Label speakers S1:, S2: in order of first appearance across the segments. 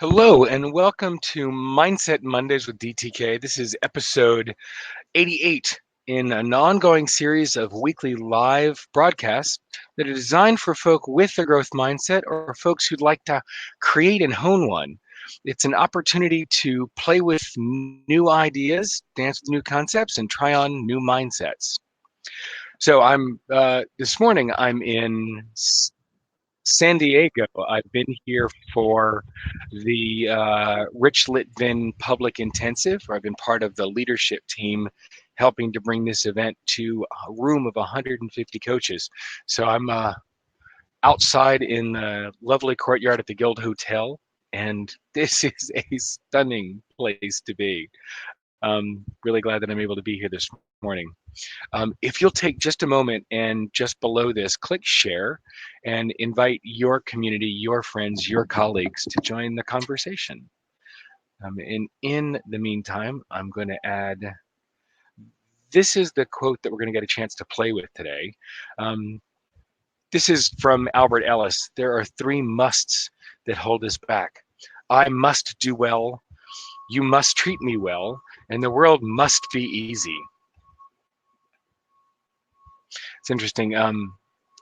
S1: Hello and welcome to Mindset Mondays with DTK. This is episode 88 in an ongoing series of weekly live broadcasts that are designed for folk with a growth mindset or folks who'd like to create and hone one. It's an opportunity to play with new ideas, dance with new concepts, and try on new mindsets. So I'm this morning I'm in San Diego. I've been here for the Rich Litvin Public Intensive, where I've been part of the leadership team helping to bring this event to a room of 150 coaches. So I'm outside in the lovely courtyard at the Guild Hotel, and this is a stunning place to be. Really glad that I'm able to be here this morning. If you'll take just a moment and just below this, click share and invite your community, your friends, your colleagues to join the conversation. And in the meantime, I'm going to add, this is the quote that we're going to get a chance to play with today. This is from Albert Ellis. There are three musts that hold us back. I must do well, you must treat me well, and the world must be easy. It's interesting.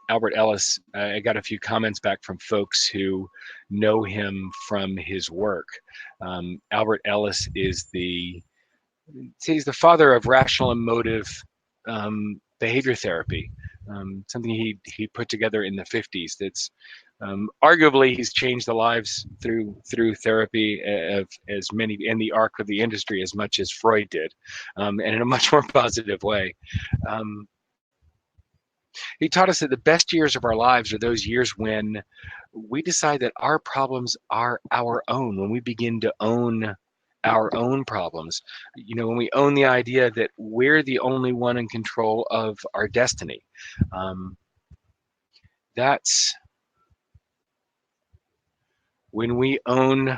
S1: Albert Ellis, I got a few comments back from folks who know him from his work. Albert Ellis is he's the father of rational emotive behavior therapy, something he put together in the 50s. That's arguably he's changed the lives through therapy of as many in the arc of the industry as much as Freud did, and in a much more positive way. Um, he taught us that the best years of our lives are those years when we decide that our problems are our own, when we begin to own our own problems. When we own the idea that we're the only one in control of our destiny. Um, that's when we own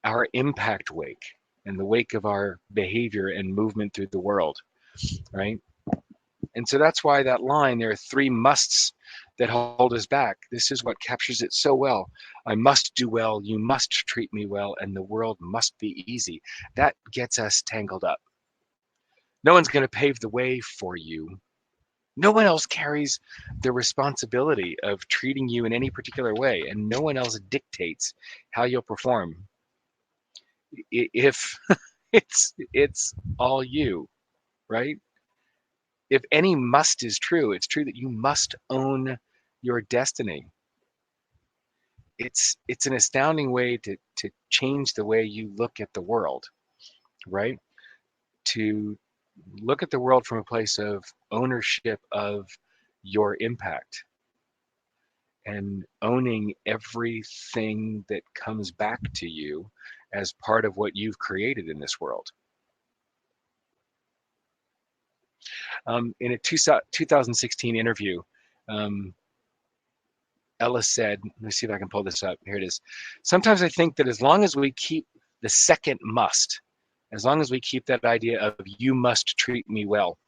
S1: our impact wake and the wake of our behavior and movement through the world, right? And so that's why that line, there are three musts that hold us back. This is what captures it so well. I must do well, you must treat me well, and the world must be easy. That gets us tangled up. No one's going to pave the way for you. No one else carries the responsibility of treating you in any particular way, and no one else dictates how you'll perform. If it's all you, right? If any must is true, it's true that you must own your destiny. It's an astounding way to change the way you look at the world, right? To look at the world from a place of ownership of your impact and owning everything that comes back to you as part of what you've created in this world. In a 2016 interview, Ellis said, let me see if I can pull this up. Here it is. Sometimes I think that as long as we keep the second must, as long as we keep that idea of you must treat me well,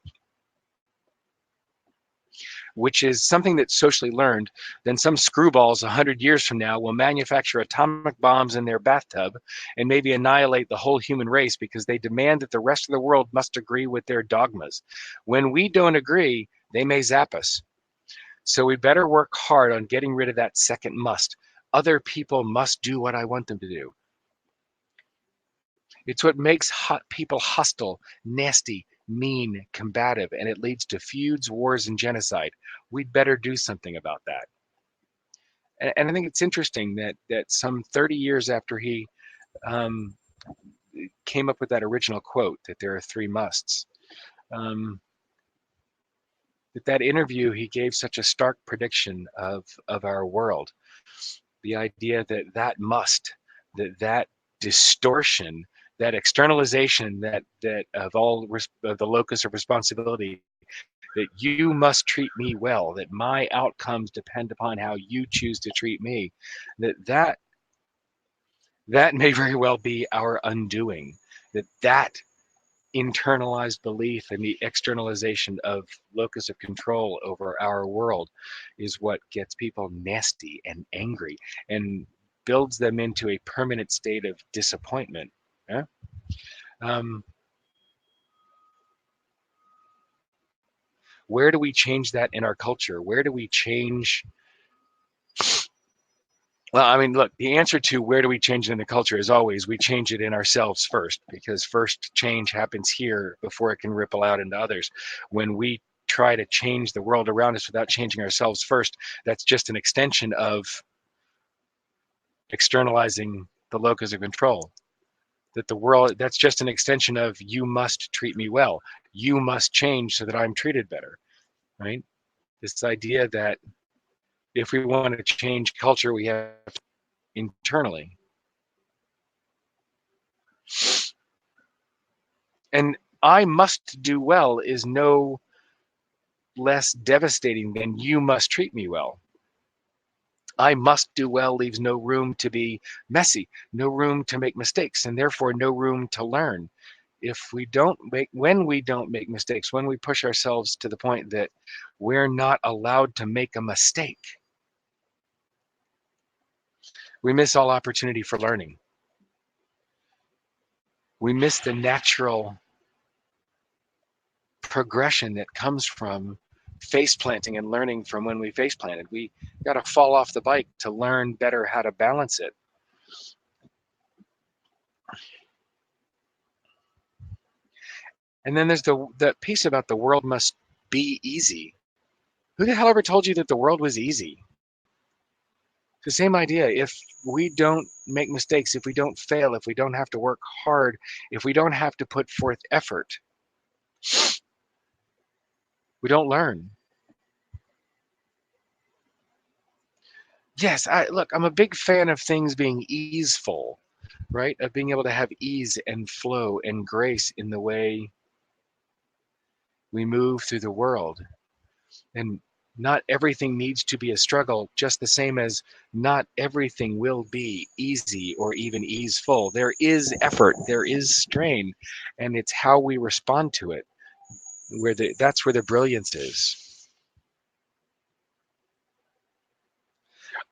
S1: which is something that's socially learned, then some screwballs 100 years from now will manufacture atomic bombs in their bathtub and maybe annihilate the whole human race because they demand that the rest of the world must agree with their dogmas. When we don't agree, they may zap us. So we better work hard on getting rid of that second must. Other people must do what I want them to do. It's what makes people hostile, nasty, mean, combative, and it leads to feuds, wars, and genocide. We'd better do something about that. And I think it's interesting that some 30 years after he um, came up with that original quote, that there are three musts, um, that interview, he gave such a stark prediction of our world. The idea that must, that distortion, that externalization, that of all of the locus of responsibility, that you must treat me well, that my outcomes depend upon how you choose to treat me, that may very well be our undoing. That internalized belief and the externalization of locus of control over our world is what gets people nasty and angry. And builds them into a permanent state of disappointment. Yeah? Um, where do we change that in our culture? Where do we change? Well, I mean, look, the answer to where do we change it in the culture is always we change it in ourselves first, because first change happens here before it can ripple out into others. When we try to change the world around us without changing ourselves first, that's just an extension of externalizing the locus of control. That the world, that's just an extension of you must treat me well. You must change so that I'm treated better, right? This idea that if we want to change culture, we have to internally. And I must do well is no less devastating than you must treat me well. I must do well leaves no room to be messy, no room to make mistakes, and therefore no room to learn. When we don't make mistakes, when we push ourselves to the point that we're not allowed to make a mistake, we miss all opportunity for learning. We miss the natural progression that comes from face planting and learning from when we face planted. We got to fall off the bike to learn better how to balance it. And then there's the piece about the world must be easy. Who the hell ever told you that the world was easy? It's the same idea. If we don't make mistakes, if we don't fail, if we don't have to work hard, if we don't have to put forth effort, we don't learn. Yes, look, I'm a big fan of things being easeful, right? Of being able to have ease and flow and grace in the way we move through the world. And not everything needs to be a struggle, just the same as not everything will be easy or even easeful. There is effort, there is strain, and it's how we respond to it that's where the brilliance is.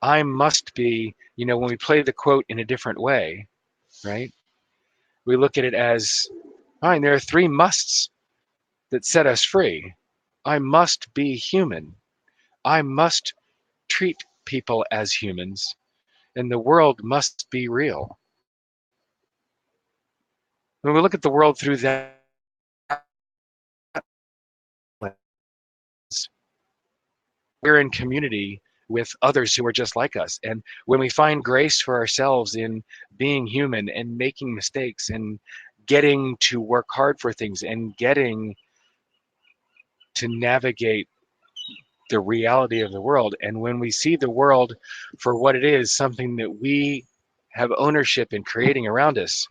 S1: I must be, when we play the quote in a different way, right? We look at it as, fine, there are three musts that set us free. I must be human. I must treat people as humans, and the world must be real. When we look at the world through that lens, we're in community with others who are just like us. And when we find grace for ourselves in being human and making mistakes and getting to work hard for things and getting to navigate the reality of the world, and when we see the world for what it is, something that we have ownership in creating around us,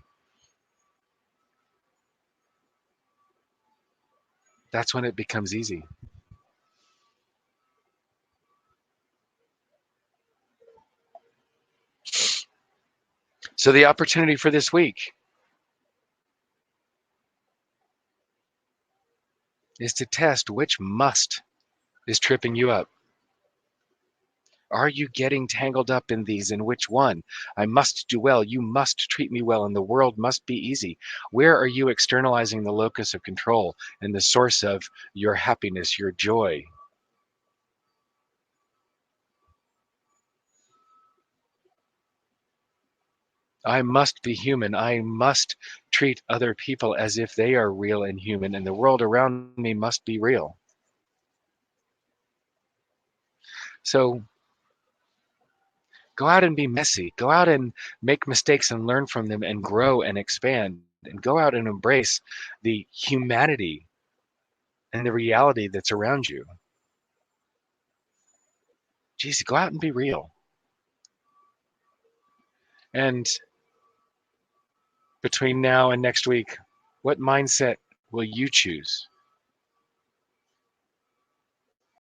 S1: that's when it becomes easy. So the opportunity for this week is to test which must is tripping you up. Are you getting tangled up in these? And which one? I must do well. You must treat me well. And the world must be easy. Where are you externalizing the locus of control and the source of your happiness, your joy? I must be human. I must treat other people as if they are real and human, and the world around me must be real. So go out and be messy. Go out and make mistakes and learn from them and grow and expand. And go out and embrace the humanity and the reality that's around you. Geez, go out and be real. And between now and next week, what mindset will you choose?